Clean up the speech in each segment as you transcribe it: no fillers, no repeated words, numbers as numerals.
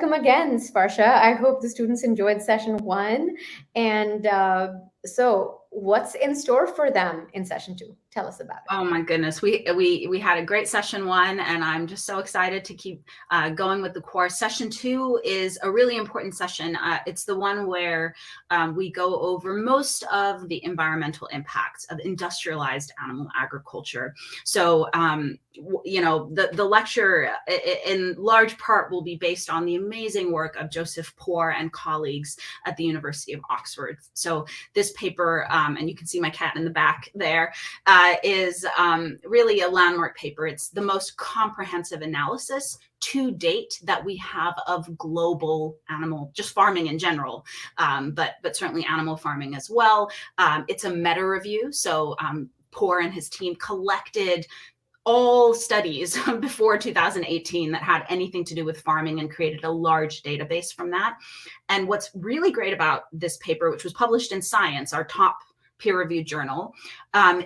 welcome again, Sparsha. I hope the students enjoyed session one. And so what's in store for them in session two? Tell us about it. Oh my goodness, we had a great session one, and I'm just so excited to keep going with the course. Session two is a really important session. It's the one where we go over most of the environmental impacts of industrialized animal agriculture. So the lecture in large part will be based on the amazing work of Joseph Poore and colleagues at the University of Oxford. So this paper, and you can see my cat in the back there, is really a landmark paper. It's the most comprehensive analysis to date that we have of global animal, just farming in general, but certainly animal farming as well. It's a meta review. So Poore and his team collected all studies before 2018 that had anything to do with farming and created a large database from that. And what's really great about this paper, which was published in Science, our top peer-reviewed journal,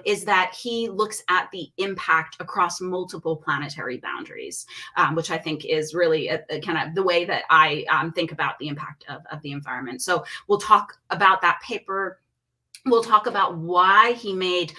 is that he looks at the impact across multiple planetary boundaries, which I think is really a kind of the way that I think about the impact of the environment. So we'll talk about that paper. We'll talk about why he made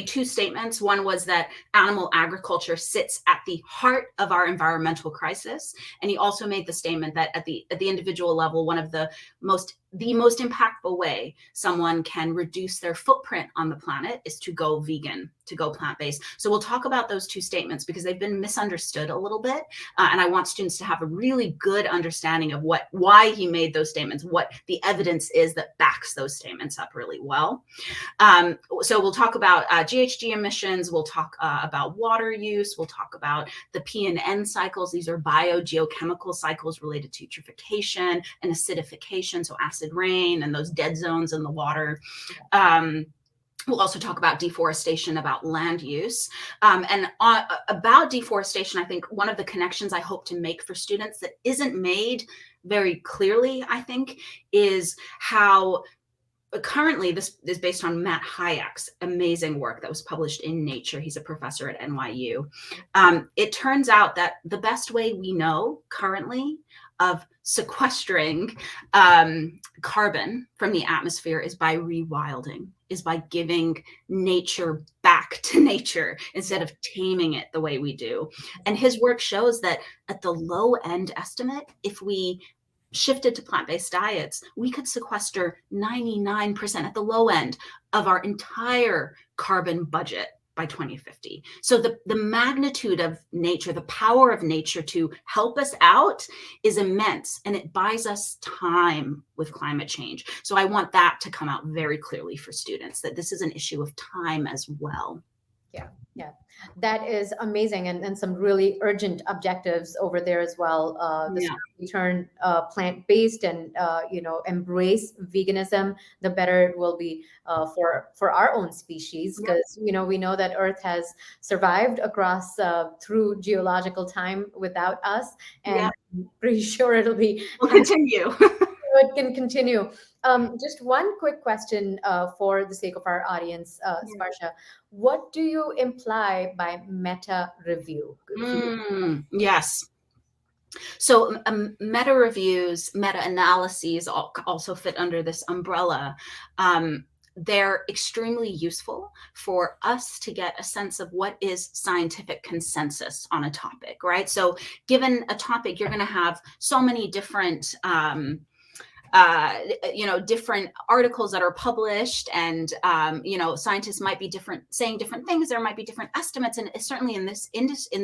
two statements. One was that animal agriculture sits at the heart of our environmental crisis, and he also made the statement that at the individual level, one of the most impactful way someone can reduce their footprint on the planet is to go vegan, to go plant-based. So we'll talk about those two statements because they've been misunderstood a little bit. And I want students to have a really good understanding of why he made those statements, what the evidence is that backs those statements up really well. So we'll talk about GHG emissions. We'll talk about water use. We'll talk about the P and N cycles. These are biogeochemical cycles related to eutrophication and acidification, so acid rain and those dead zones in the water. We'll also talk about deforestation, about land use. And about deforestation, I think one of the connections I hope to make for students that isn't made very clearly, I think, is how currently this is based on Matt Hayek's amazing work that was published in Nature. He's a professor at NYU. It turns out that the best way we know currently of sequestering carbon from the atmosphere is by rewilding, is by giving nature back to nature instead of taming it the way we do. And his work shows that at the low end estimate, if we shifted to plant-based diets, we could sequester 99% at the low end of our entire carbon budget by 2050. So the magnitude of nature, the power of nature to help us out is immense, and it buys us time with climate change. So I want that to come out very clearly for students, that this is an issue of time as well. Yeah, that is amazing, and some really urgent objectives over there as well. The sooner we turn plant-based and embrace veganism, the better it will be for our own species, because we know that Earth has survived across through geological time without us, and I'm pretty sure it'll continue. It can continue. Just one quick question for the sake of our audience, Sparsha. What do you imply by meta review? Yes. So meta reviews, meta analyses also fit under this umbrella. They're extremely useful for us to get a sense of what is scientific consensus on a topic, right? So given a topic, you're going to have so many different different articles that are published, and scientists might be saying different things. There might be different estimates, and certainly in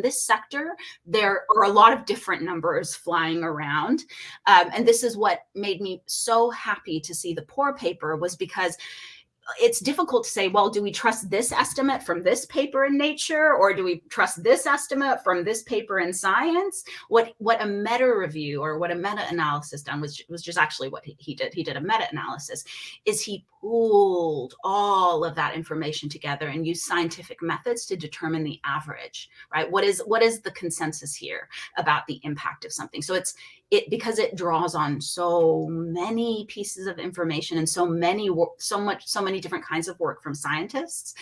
this sector, there are a lot of different numbers flying around. And this is what made me so happy to see the Poore paper, was because it's difficult to say, well, do we trust this estimate from this paper in Nature, or do we trust this estimate from this paper in Science? What a meta review or what a meta analysis done was just actually what he did. He did a meta analysis, is he pooled all of that information together and used scientific methods to determine the average, right? What is the consensus here about the impact of something? So because it draws on so many pieces of information and so many different kinds of work from scientists.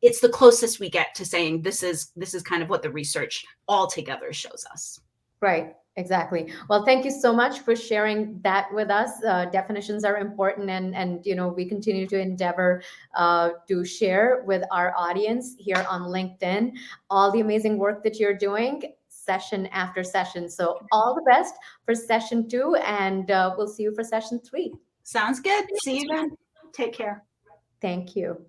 It's the closest we get to saying this is kind of what the research altogether shows us. Right. Exactly. Well, thank you so much for sharing that with us. Definitions are important, and we continue to endeavor to share with our audience here on LinkedIn all the amazing work that you're doing, session after session. So, all the best for session 2, and we'll see you for session 3. Sounds good. See you then. Take care. Thank you.